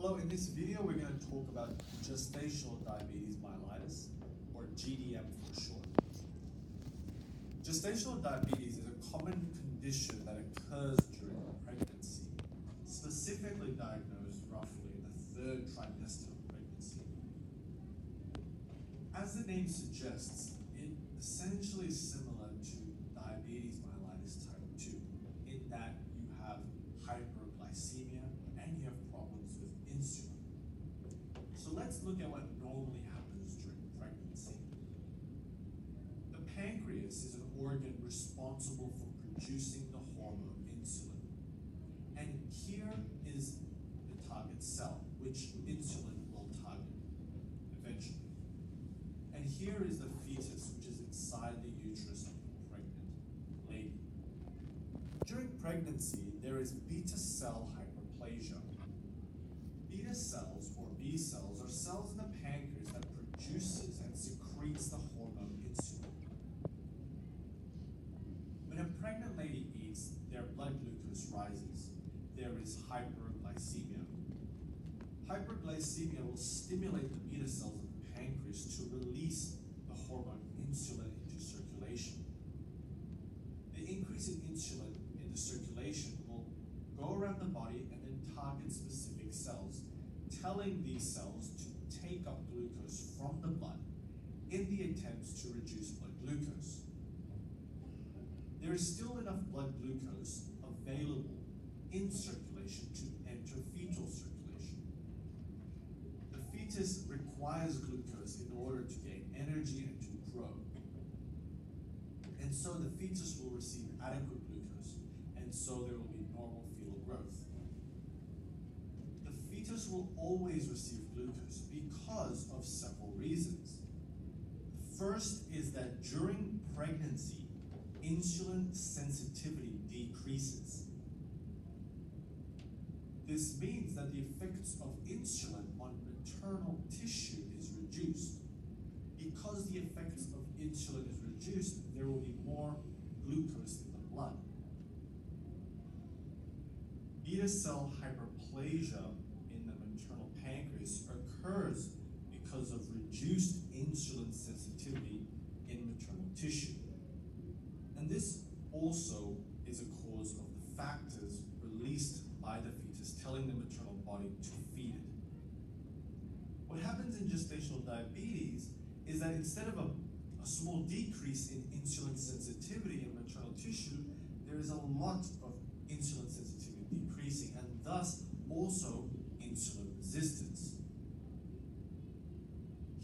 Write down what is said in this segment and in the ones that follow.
Hello, in this video we're going to talk about gestational diabetes mellitus, or GDM for short. Gestational diabetes is a common condition that occurs during pregnancy, specifically diagnosed roughly in the third trimester of pregnancy. As the name suggests, it essentially is similar to diabetes mellitus type 2, in that you have hyperglycemia and you have problems with insulin. So let's look at what normally happens during pregnancy. The pancreas is an organ responsible for producing the hormone insulin. And here is the target cell, which insulin will target eventually. And here is the fetus, which is inside the uterus of the pregnant lady. During pregnancy, there is beta cell hyperplasia. Beta cells, or B cells, are cells in the pancreas that produces and secretes the hormone insulin. When a pregnant lady eats, their blood glucose rises. There is hyperglycemia. Hyperglycemia will stimulate the beta cells of the pancreas to release the hormone insulin into circulation. The increase in insulin in the circulation will go around the body and then target specific cells, telling these cells to take up glucose from the blood in the attempts to reduce blood glucose. There is still enough blood glucose available in circulation to enter fetal circulation. The fetus requires glucose in order to gain energy and to grow. And so the fetus will receive adequate glucose, and so there will be normal fetal growth. The fetus will always receive glucose because of several reasons. First is that during pregnancy, insulin sensitivity decreases. This means that the effects of insulin on maternal tissue is reduced. Because the effects of insulin is reduced, there will be more glucose in the blood. Beta cell hyperplasia in the maternal pancreas occurs because of reduced insulin sensitivity in maternal tissue. And this also is a cause of the factors released by the fetus telling the maternal body to feed it. What happens in gestational diabetes is that instead of a small decrease in insulin sensitivity in maternal tissue, there is a lot of insulin sensitivity decreasing, and thus also insulin resistance.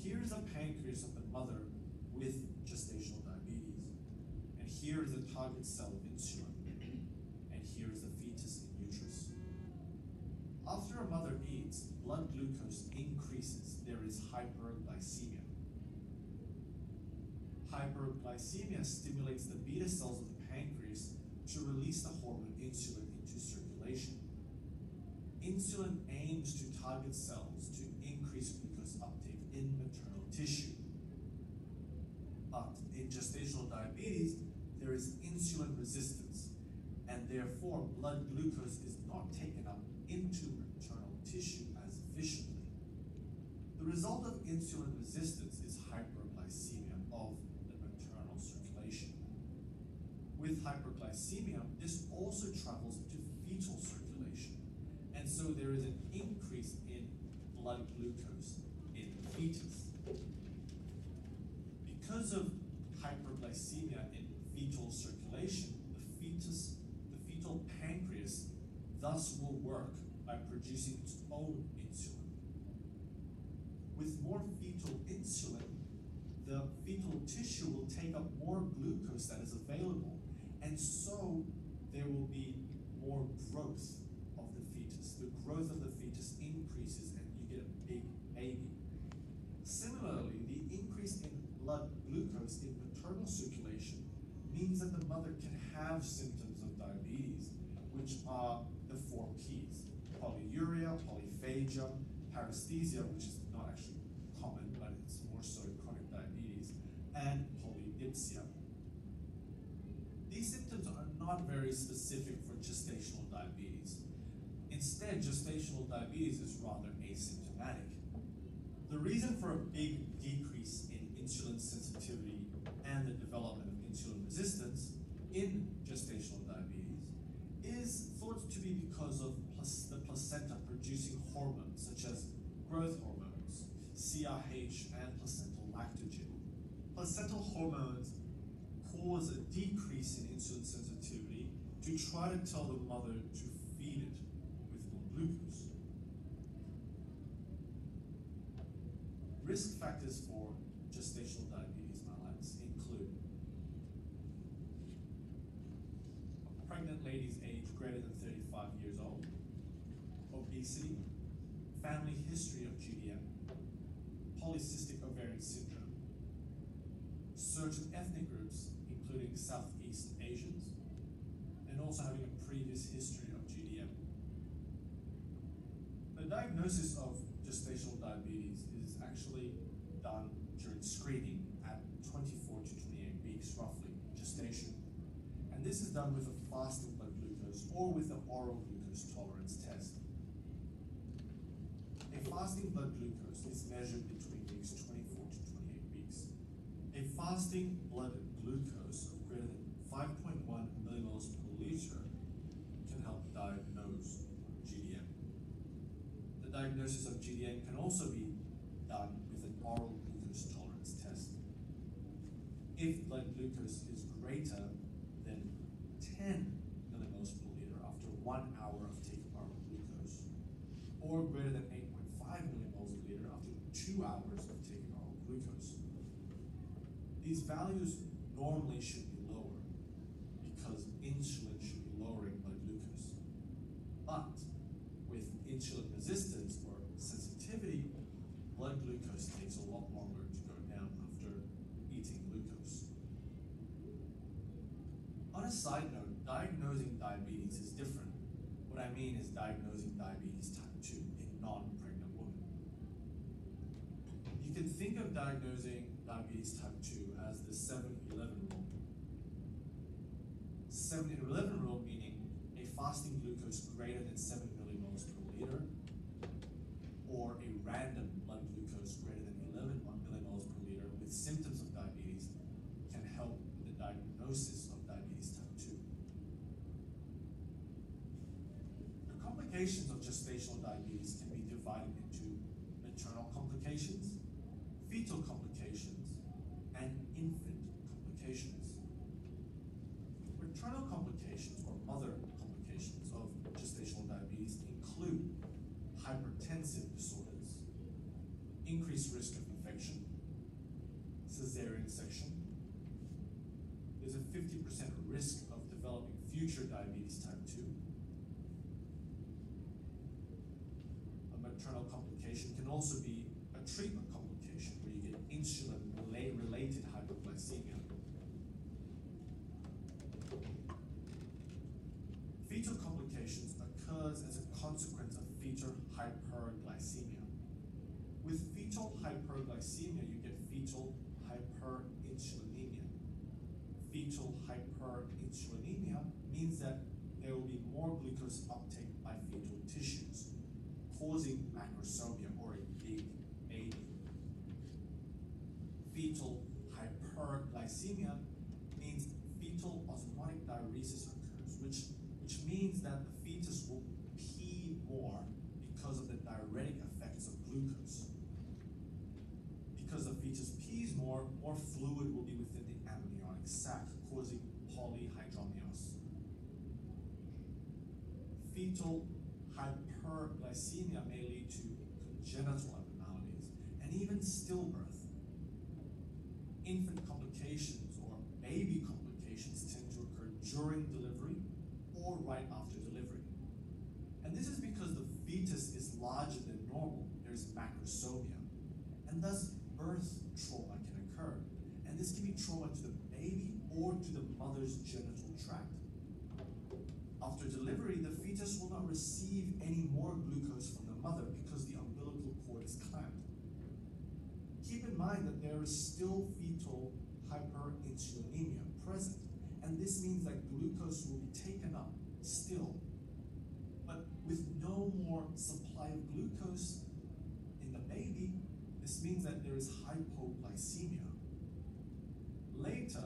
Here is the pancreas of the mother with gestational diabetes, and here is the target cell of insulin, and here is the fetus in uterus. After a mother eats, blood glucose increases. There is hyperglycemia. Hyperglycemia stimulates the beta cells of the pancreas to release the hormone insulin into circulation. Insulin aims to target cells to increase glucose uptake in maternal tissue. But in gestational diabetes, there is insulin resistance, and therefore blood glucose is not taken up into maternal tissue as efficiently. The result of insulin resistance is hyperglycemia of the maternal circulation. With hyperglycemia, this also travels into fetal circulation, and so there is an increase in blood glucose in the fetus. Because of hyperglycemia in fetal circulation, the fetal pancreas thus will work by producing its own insulin. With more fetal insulin, the fetal tissue will take up more glucose that is available, and so there will be more growth of the fetus. The growth of the fetus increases and you get a big baby. Similarly, the increase in blood glucose in maternal circulation means that the mother can have symptoms of diabetes, which are the 4 Ps: polyuria, polyphagia, paresthesia, which is not actually common, but it's more so in chronic diabetes, and polydipsia. These symptoms are not very specific for gestational diabetes. Instead, instead, gestational diabetes is rather asymptomatic. The reason for a big decrease in insulin sensitivity and the development of insulin resistance in gestational diabetes is thought to be because of the placenta producing hormones such as growth hormones, CRH, and placental lactogen. Placental hormones cause a decrease in insulin sensitivity to try to tell the mother to feed it with more glucose. Risk factors for gestational diabetes mellitus include a pregnant lady's age greater than 35 years old, obesity, family history of GDM, polycystic ovarian syndrome, certain ethnic groups, including Southeast Asians, and also having a previous history of GDM. The diagnosis of gestational diabetes is actually done during screening at 24 to 28 weeks, roughly, gestation. And this is done with a fasting blood glucose or with an oral glucose tolerance test. A fasting blood glucose is measured between weeks 24 to 28 weeks. A fasting blood glucose of greater than 5.1 millimoles per liter can help diagnose GDM. The diagnosis of GDM can also be done with an oral glucose tolerance test. If blood glucose is greater than 10 millimoles per liter after 1 hour of taking oral glucose, or greater than 8.5 millimoles per liter after 2 hours of taking oral glucose. These values normally should be lower because insulin should be lowering blood glucose. But with insulin resistance or sensitivity, blood glucose takes a lot longer to go down after eating glucose. On a side note, diagnosing diabetes is different. What I mean is diagnosing diabetes type 2 in non-pregnant women. You can think of diagnosing diabetes type 2 as the 7-11 rule. 7-11 rule meaning a fasting glucose greater than 7 millimoles per liter, or a random blood glucose greater than 11 millimoles per liter with symptoms of diabetes can help with the diagnosis of diabetes type 2. The complications of gestational diabetes can be divided into maternal complications, fetal complications, and infant complications. Maternal complications or mother complications of gestational diabetes include hypertensive disorders, increased risk of infection, cesarean section. There's a 50% risk of developing future diabetes type 2. A maternal complication can also be a treatment complication where you get insulin-related hypoglycemia. Fetal complications occurs as a consequence of fetal hyperglycemia. With fetal hyperglycemia, you get fetal hyperinsulinemia. Fetal hyperinsulinemia means that there will be more glucose uptake by fetal tissues, causing macrosomia or a big baby. Fetal hyperglycemia means fetal osmotic diuresis occurs, which means that the fetus will pee more because of the diuretic effects of glucose. Because the fetus pees more fluid will be within the amniotic sac, causing polyhydramnios. Fetal hyperglycemia may lead to congenital abnormalities and even stillbirth. Infant complications or baby complications tend to occur during delivery or right after delivery. And this is because the fetus is larger than normal. There's macrosomia, and thus birth trauma can occur. And this can be trauma to the baby or to the mother's genital tract. After delivery, the fetus will not receive any more glucose from the mother because the umbilical cord is clamped. Keep in mind that there is still fetal hyperinsulinemia present, and this means that glucose will be taken up still, but with no more uniform supply of glucose in the baby, this means that there is hypoglycemia. Later,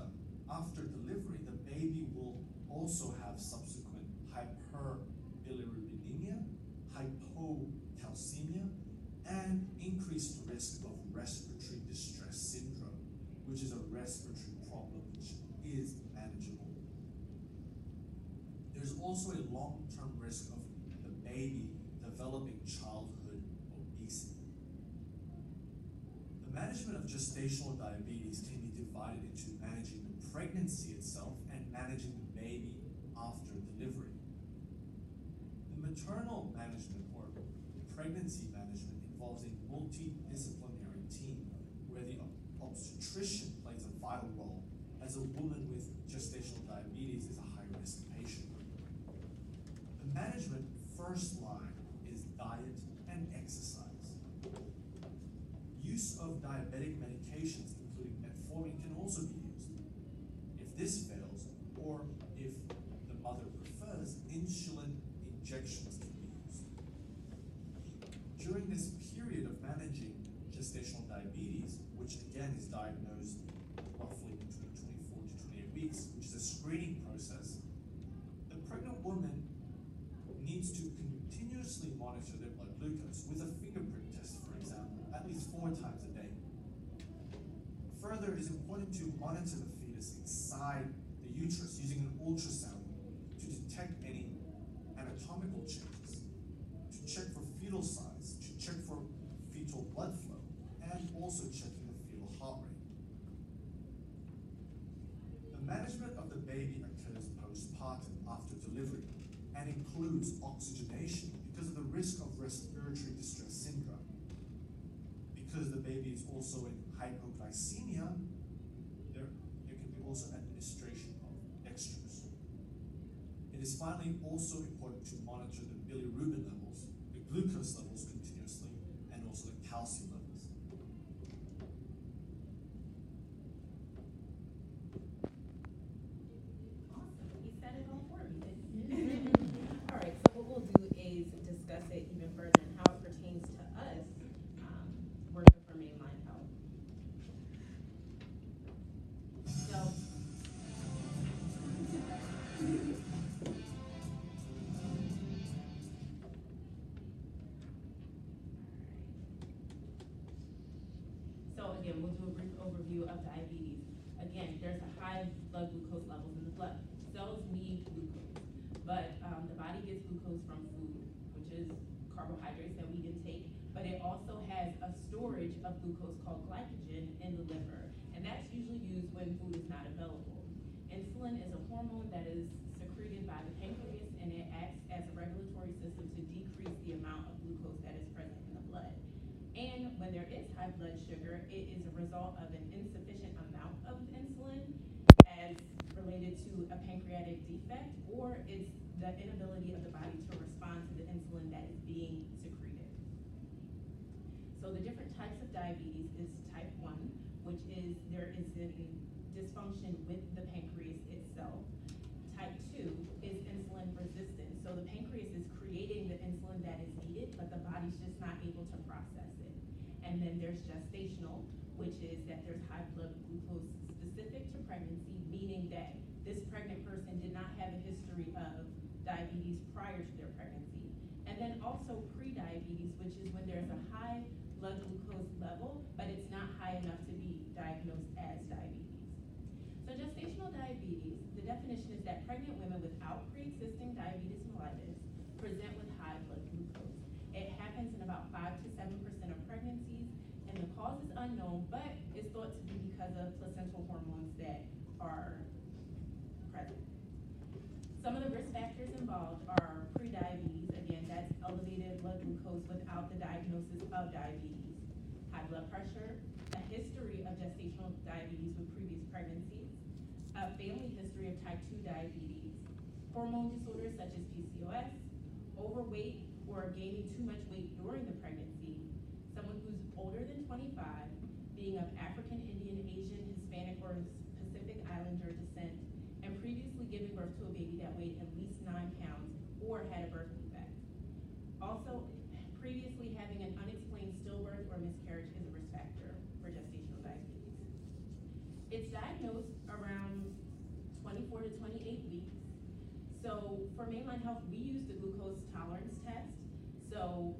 after delivery, the baby will also have subsequent hyperbilirubinemia, hypocalcemia, and increased risk of respiratory distress syndrome, which is a respiratory problem which is manageable. There's also a long-term risk of the baby developing childhood obesity. The management of gestational diabetes can be divided into managing the pregnancy itself and managing the baby after delivery. The maternal management or pregnancy management involves a multidisciplinary team where the obstetrician plays a vital role, as a woman with gestational diabetes is a high-risk patient. The management first line is diet and exercise. Use of diabetic medications, including metformin, can also be used. If this fails, or if the mother prefers, insulin injections can be used. During this period of managing gestational diabetes, which again is diagnosed roughly between 24 to 28 weeks, which is a screening process, the pregnant woman needs to continuously monitor their blood glucose with a fingerprint test, for example, at least 4 times a day. Further, it is important to monitor the fetus inside the uterus using an ultrasound to detect any anatomical changes, to check for fetal size, to check for fetal blood flow, and also checking the fetal heart rate. The management of the baby occurs postpartum after delivery and includes oxygenation because of the risk of respiratory distress syndrome. Because the baby is also in hypoglycemia, there can be also administration of dextrose. It is finally also important to monitor the bilirubin levels, the glucose levels continuously, and also the calcium levels. Awesome. You said it all for me. All right, so what we'll do is discuss it even further and how it pertains to us working for mainline health. So, again, we'll do a brief overview of diabetes. Again, there's a high blood glucose levels in the blood. Cells need glucose, but the body gets glucose from food, which is carbohydrates that we intake, but it also has a storage of glucose called glycogen in the liver, and that's usually used when food is not available. Insulin is a hormone that is secreted by the pancreas, and it acts as a regulatory system to decrease the amount of glucose that is present in the blood. And when there is high blood sugar, it is a result of an insufficient amount of insulin as related to a pancreatic defect, or it's the inability of the body to respond to the insulin that is being secreted. So the different types of diabetes is type 1, which is there is a dysfunction with the pancreas itself. Type 2 is insulin resistant. So the pancreas is creating the insulin that is needed, but the body's just not able to process it. And then there's gestational, which is that there's high blood glucose specific to pregnancy, meaning that this pregnant person did not have a history of diabetes prior to their pregnancy. And then also pre-diabetes, which is when there's a high blood glucose level, but it's not high enough to be diagnosed as diabetes. So gestational diabetes, the definition is that pregnant women without pre-existing diabetes mellitus present with high blood glucose. It happens in about 5 to 7% of pregnancies, and the cause is unknown, but it's thought to be because of placental hormones that are present. Some of the risk factors involved are pre-diabetes, again, that's elevated blood glucose without the diagnosis of diabetes, high blood pressure, a history of gestational diabetes with previous pregnancies, a family history of type 2 diabetes, hormone disorders such as PCOS, overweight or gaining too much weight during the pregnancy, someone who's older than 25, being of African, Indian, Asian, Hispanic, or Pacific Islander descent, and previously giving birth to a baby that weighed at least 9 pounds or had a birth defect. Also, previously having an unexplained stillbirth or miscarriage is a risk factor for gestational diabetes. It's diagnosed around 24 to 28 weeks. So for Mainline Health, we use the glucose tolerance test. So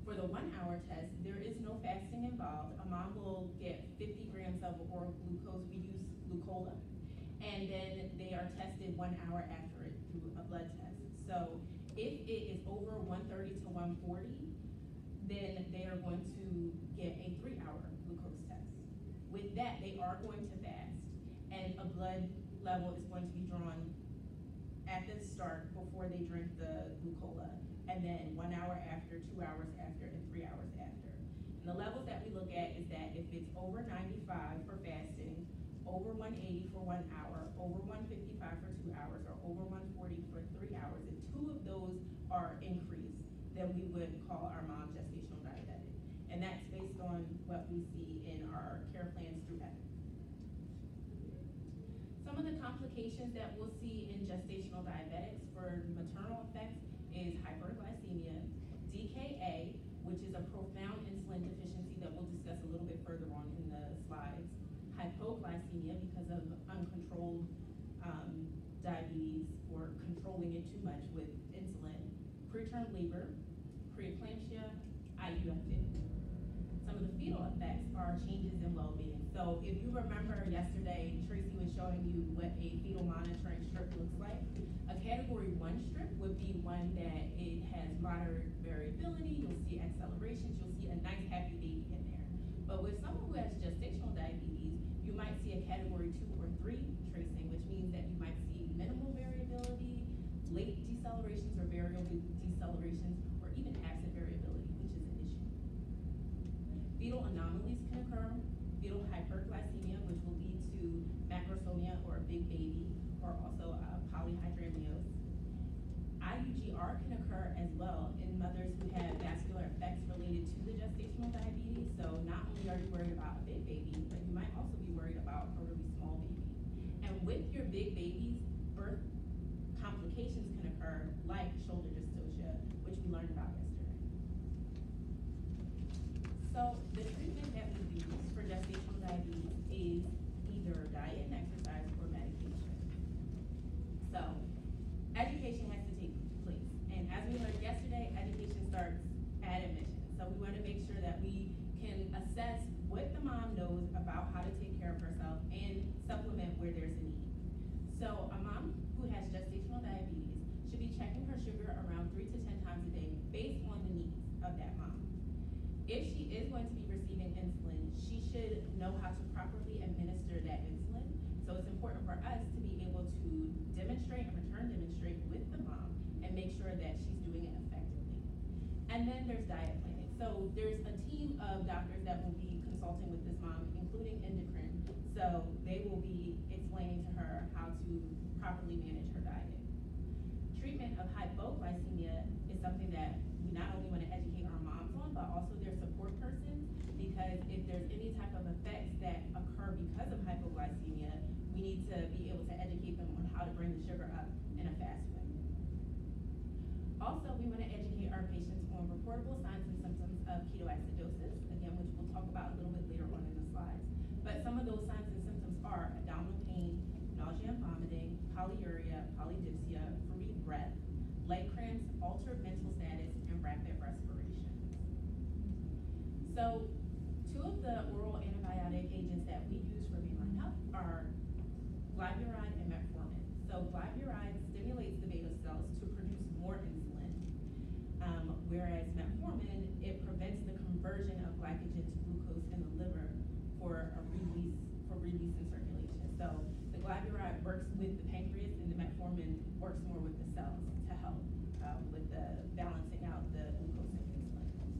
for the 1 hour test, there is no fasting involved. A mom will get 50 grams of oral glucose. We use glucola. And then they are tested 1 hour after it through a blood test. So if it is over 130 to 140, then they are going to get a 3 hour glucose test. With that, they are going to fast, and a blood level is going to be drawn at the start before they drink the glucola, and then 1 hour after, 2 hours after, and 3 hours after. And the levels that we look at is that if it's over 95 for fasting, over 180 for 1 hour, over 155 for 2 hours, or over 140 for 3 hours, if two of those are increased, then we would call our mom gestational diabetic. And that's based on what we see in our care plans through Epic. Some of the complications that we'll see in gestational diabetics for maternal effects is hyperglycemia, DKA, which is a profound insulin deficiency that we'll discuss a little bit further on in the slides, hypoglycemia because of uncontrolled diabetes or controlling it too much with insulin, preterm labor, preeclampsia, IUF. Some of the fetal effects are changes in well-being. So if you remember yesterday, Tracy was showing you what a fetal monitoring strip looks like. A category 1 strip would be one that it has moderate variability, you'll see accelerations, you'll see a nice happy baby in there. But with someone who has gestational diabetes, you might see a category 2 or 3 tracing, which means that you might see minimal variability, late decelerations or variable decelerations, or even absent variability, which is an issue. Fetal anomalies can occur, fetal hyperglycemia, which will lead to macrosomia or a big baby, or also polyhydramnios. IUGR can occur as well in mothers who have vascular effects related to the gestational diabetes. So not only are you worried about a big baby, but you might also be worried about a really small baby. And with your big babies, birth complications can occur like shoulder dystocia, which we learned about yesterday. So the treatment that we use for gestational diabetes is either diet and exercise or medication. So education has to take place. And as we learned yesterday, education starts at admission. So we want to make sure that we can assess what the mom knows about how to take care of herself and supplement where there's a need. So a mom who has gestational diabetes should be checking her sugar around 3 to 10 times a day based on the needs of that mom. If she is going to be receiving insulin, she should know how to properly administer that insulin. So it's important for us to be able to demonstrate and return demonstrate with the mom and make sure that she's doing it effectively. And then there's diet planning. So there's a team of doctors that will be consulting with this mom, including endocrine. So they will be explaining to her how to properly manage her diet. Treatment of hypoglycemia is something that we not only want to educate our moms on, but also their support persons, because if there's any type of effects that occur because of hypoglycemia, we need to be able to educate them on how to bring the sugar up in a fast way. Also, we want to educate our patients on reportable signs and symptoms of ketoacidosis, again, which we'll talk about a little bit later on in the slides. But some of those signs and symptoms are abdominal pain, nausea and vomiting, polyuria, polydipsia, free breath, leg cramps, altered mental status, and rapid respiration. So, two of the oral antibiotic agents that we use for Mainline Health are glyburide and metformin. So glyburide stimulates the beta cells to produce more insulin, whereas metformin, it prevents the conversion of glycogen to glucose in the liver for release in circulation. So the glyburide works with the pancreas, and the metformin works more with the cells to help with the balancing out the glucose and insulin.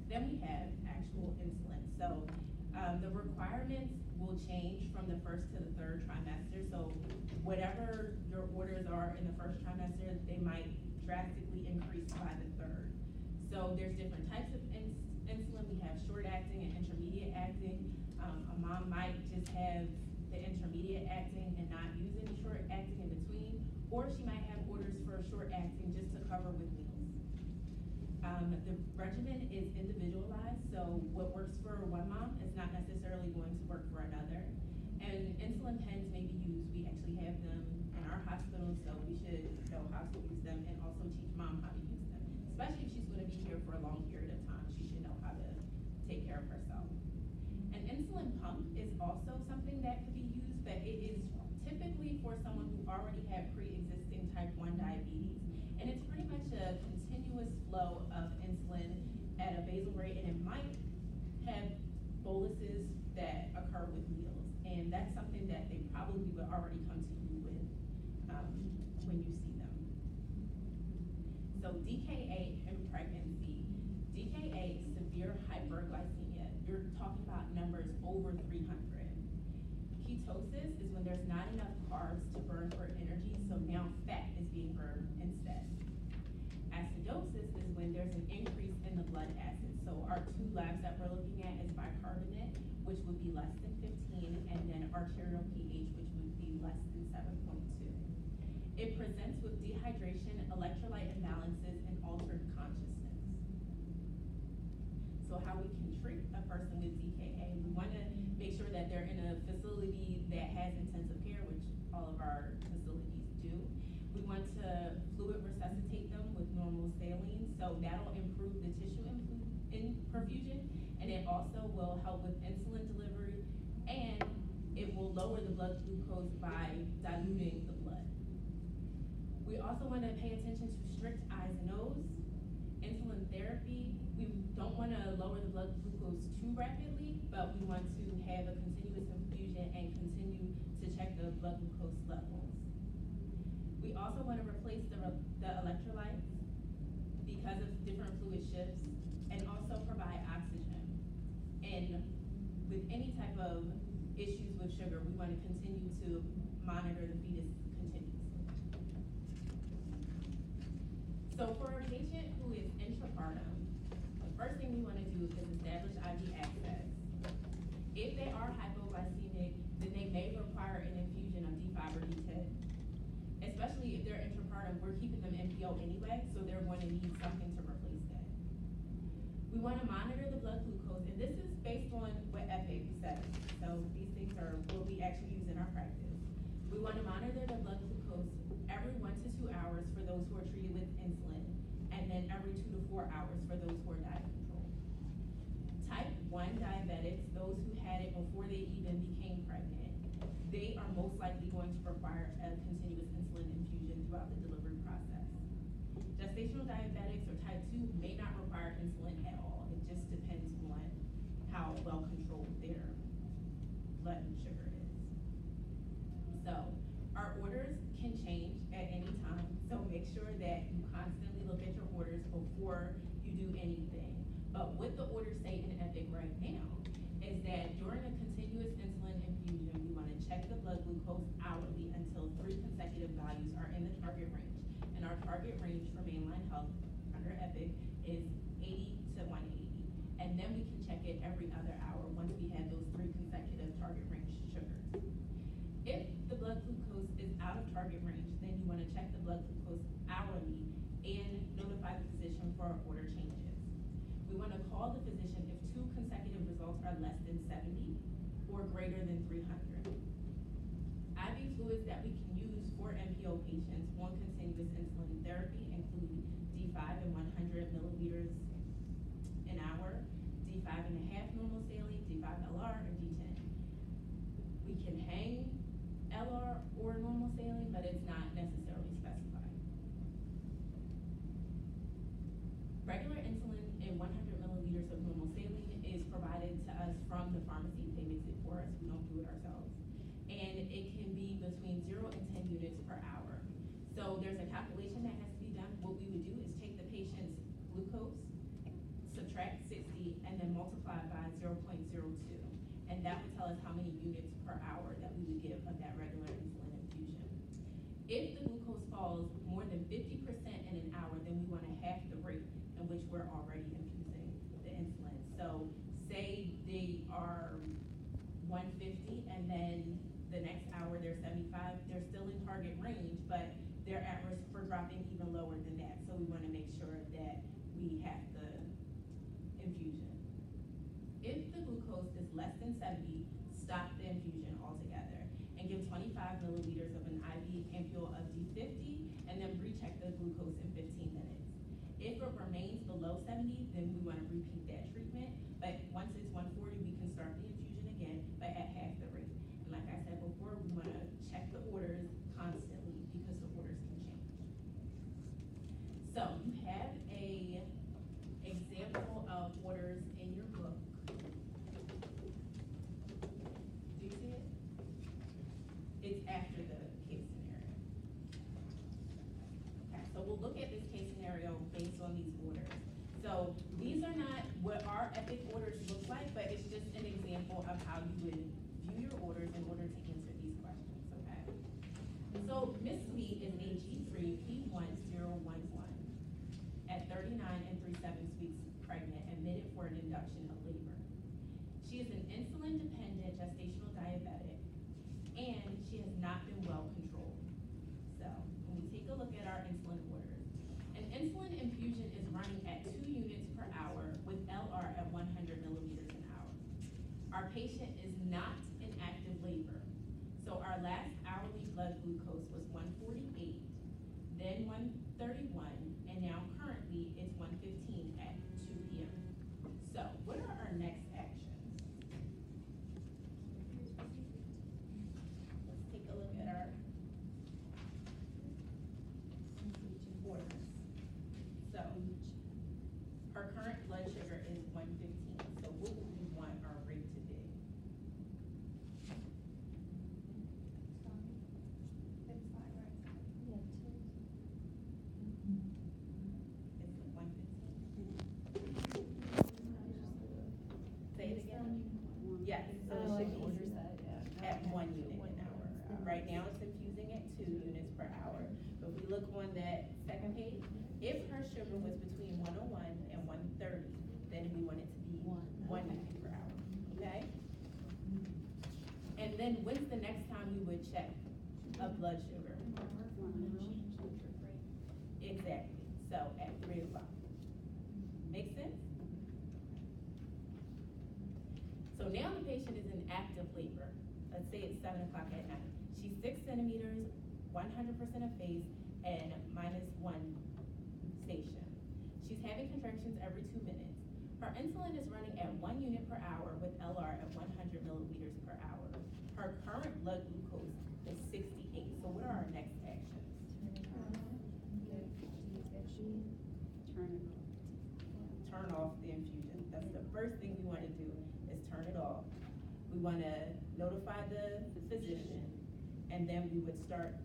Then we have actual insulin. So the requirements will change from the first to the third trimester. So whatever your orders are in the first trimester, they might drastically increase by the third. So there's different types of insulin. We have short acting and intermediate acting. A mom might just have the intermediate acting and not use any short acting in between, or she might have orders for short acting just to cover with meals. The regimen is individualized, so what works for one mom is not necessarily going to work for another. And insulin pens may be used, we actually have them in our hospital, so we should know how to use them and also teach mom how to use them. Especially if she's gonna be here for a long period of time, she should know how to take care of herself. An insulin pump is also something that could be used, but it is typically for someone who already had pre-existing type 1 diabetes. And it's pretty much a continuous flow of insulin at a basal rate, and it might have boluses that occur with meals. And that's something that they probably would already come to you with when you see them. So DKA in pregnancy. DKA, severe hyperglycemia. You're talking about numbers over 300. Ketosis is when there's not enough carbs to burn for energy, so now fat is being burned instead. Acidosis is when there's an increase in the blood acid. So our two labs that we're looking at is bicarbonate, which would be less than 15, and then arterial pH, which would be less than 7.2. It presents with dehydration, electrolyte imbalances, and altered consciousness. So how we can treat a person with DKA, we want to make sure that they're in a facility that has intensive care, which all of our facilities do. We want to fluid resuscitate them with normal saline, so that'll improve the tissue perfusion, and it also will help with insulin delivery, and it will lower the blood glucose by diluting the blood. We also want to pay attention to strict eyes and nose. Insulin therapy, we don't want to lower the blood glucose too rapidly, but we want to have a continuous infusion and continue to check the blood glucose levels. We also want to replace the electrolytes because of different fluid shifts, and also provide oxygen. And with any type of issues with sugar, we want to continue to monitor the fetus continuously. So for a patient who is intrapartum, the first thing we want to do is establish IV access. If they are hypoglycemic, then they may require an infusion of D5 or D10. Especially if they're intrapartum, we're keeping them NPO anyway, so they're going to need something to replace that. We want to monitor the blood glucose, and this is based on what Epic says. So these things are what we actually use in our practice. We want to monitor the blood glucose every 1 to 2 hours for those who are treated with insulin, and then every 2 to 4 hours for those who are diet controlled. Type 1 diabetics, those who had it before they even became pregnant, they are most likely going to require a continuous insulin infusion throughout the delivery process. Gestational diabetics or type 2 may not require insulin at all. It just depends on how well controlled their blood sugar is. So our orders can change at any time, so make sure that you constantly look at your orders before you do anything. But what the orders say in Epic right now is that during a continuous insulin infusion, we want to check the blood glucose hourly until 3 consecutive values are in the target range. And our target range for mainline health under Epic is 80 to 180. And then we can check it every other hour once we have those 3 consecutive target range sugars. If the blood glucose is out of target range, then you want to check the blood glucose hourly and notify the physician for order changes. We want to call the physician if 2 consecutive results are less than 70 or greater than 300. IV fluids that we can use for NPO patients on continuous insulin therapy include D5 and 100 milliliters an hour, D5 and a half normal saline, D5 LR, and D10. We can hang LR or normal saline, but it's not necessarily specified. Regular insulin in 100 milliliters of normal saline is provided to us from the pharmacy. They mix it for us, we don't do it ourselves. And it can be between 0 and 10 units per hour. So there's a calculation that has to be done. What we would do is take the patient's glucose, subtract 60, and then multiply by 0.02. And that would tell us how many units per hour that we would give of that regular insulin infusion. If the glucose falls more than 50% in an hour, then we want to half the rate in which we're already infusing the insulin. So say they are 150 and then the next hour they're 75, they're still in target range, but they're at risk for dropping even lower than that. So we want to make sure that we have the infusion. If the glucose is less than 70, stop the infusion altogether and give 25 milliliters of an IV ampule of D50 and then recheck the glucose in 15 minutes. If it remains below 70, then we want to repeat that treatment. But once it's 140, we can start the infusion again, but at half the rate. And like I said before, we want to check the orders constantly because the orders can change. So you have a example of orders in your book. Do you see it? It's after the case scenario. Okay, so we'll look at this case scenario based on these orders. So these are not what our epic orders look like, but it's just an example of how you would view your orders in order to answer these questions, okay? So Miss Lee is AG3 P1011 at 39 and 3/7 weeks pregnant, admitted for an induction of labor. She is an insulin-dependent gestational diabetic, and she has not been well controlled. So when we take a look at our insulin orders, an insulin infusion is running at 2 units per hour with LR at 100 milliliters an hour. Our patient is not in active labor. So our last hourly blood glucose was 148, then 131, and now currently it's 115 at 2 p.m. So what are our next actions? Let's take a look at our orders. So her current blood sugar is 115. So what would we want our rate to be? It's 115. Say it again. Yes, so it should be at 1 unit an hour. Right now it's infusing at 2 units per hour. But if we look on that second page, if her sugar was between 101 and 130, then we want it to be 1 unit per hour, okay? And then when's the next time you would check a blood sugar? Exactly, so at 3 o'clock. Make sense? So now the patient is in active labor. Let's say it's 7 o'clock at night. She's 6 centimeters, 100% of face, and -1 station. She's having contractions every 2 minutes. Her insulin is running at 1 unit per hour with LR at 100 milliliters per hour. Her current blood glucose is 68. So what are our next actions? Turn off the infusion. That's the first thing we want to do is turn it off. We want to notify the physician, and then we would start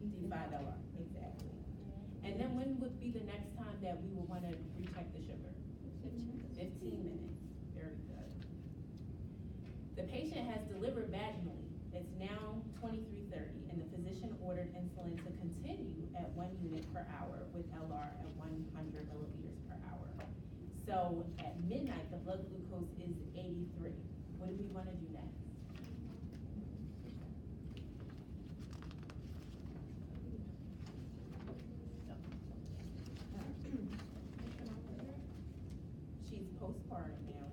D5LR. Exactly. And then when would be the next time that we would want to recheck the sugar? 15 minutes. Very good. The patient has delivered vaginally. It's now 23:30, and the physician ordered insulin to continue at 1 unit per hour with LR at 100 milliliters per hour. So at midnight, the blood glucose is 83. What do we want to do next? She's postpartum now,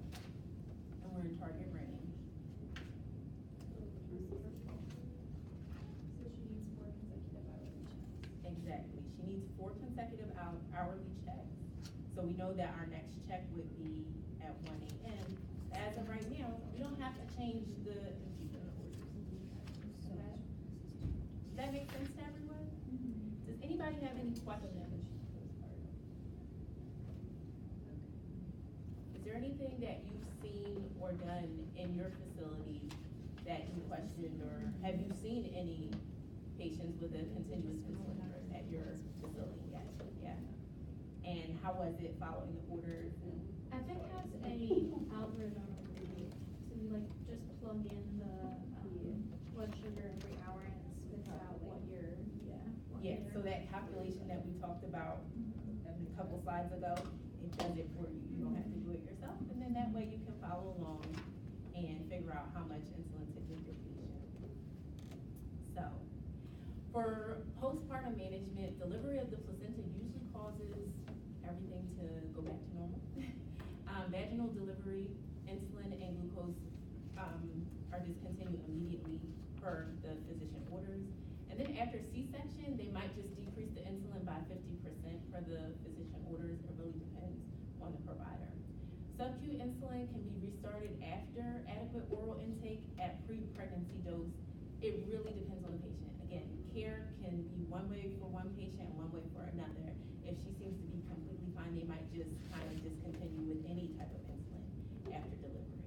and we're in target range. Exactly. She needs 4 consecutive hourly checks. So we know that our next check would be at 1 a.m. As of right now, we don't have to change the infusion orders. Does that make sense to everyone? Does anybody have any questions? Is there anything that you've seen or done in your facility that you questioned, or have you seen any patients with a continuous insulin drip at your facility? Yes. Yeah. And how was it following the orders? Epic has a algorithm to like just plug in the blood sugar every hour and it spits out what your Yeah, so that calculation that we talked about a couple slides ago, it does it for you. You don't have to do it yourself, and then that way you can follow along and figure out how much insulin to give your patient. So, for postpartum management, delivery of the placenta usually causes vaginal delivery, insulin and glucose are discontinued immediately per the physician orders. And then after C-section, they might just decrease the insulin by 50% per the physician orders. It really depends on the provider. Sub-Q insulin can be restarted after adequate oral intake at pre-pregnancy dose. It really depends on the patient. Again, care can be one way for one patient, one way for another. If she seems to be completely fine, they might just kind of discontinue with any type of insulin after delivery.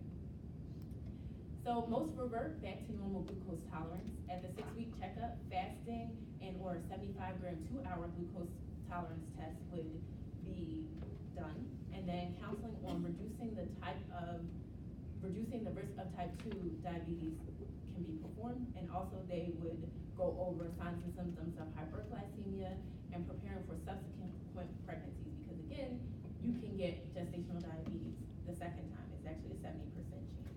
So most revert back to normal glucose tolerance. At the 6-week checkup, fasting and or 75-gram 2-hour glucose tolerance test would be done. And then counseling on reducing the risk of type 2 diabetes can be performed. And also they would go over signs and symptoms of hyperglycemia and preparing for subsequent pregnancies. Because again, you can get gestational diabetes the second time. It's actually a 70% chance.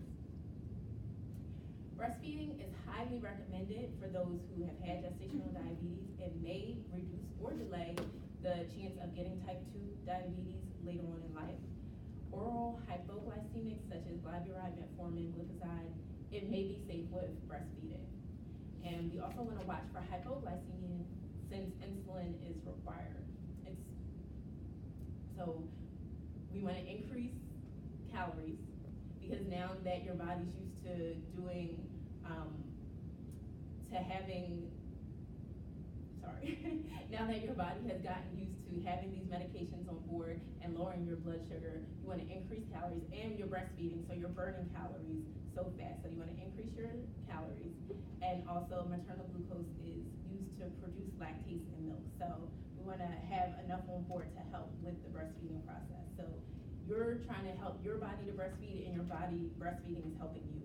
Breastfeeding is highly recommended for those who have had gestational diabetes. It may reduce or delay the chance of getting type 2 diabetes later on in life. Oral hypoglycemics such as glyburide, metformin, glipizide, it may be safe with breastfeeding. And we also want to watch for hypoglycemia since insulin is required. So we want to increase calories because now that your body's used to doing, now that your body has gotten used to having these medications on board and lowering your blood sugar, you want to increase calories and you're breastfeeding, so you're burning calories so fast. So you want to increase your calories. And also maternal glucose is used to produce lactase in milk. So we want to have enough on board to help with the breastfeeding process. So you're trying to help your body to breastfeed and your body breastfeeding is helping you.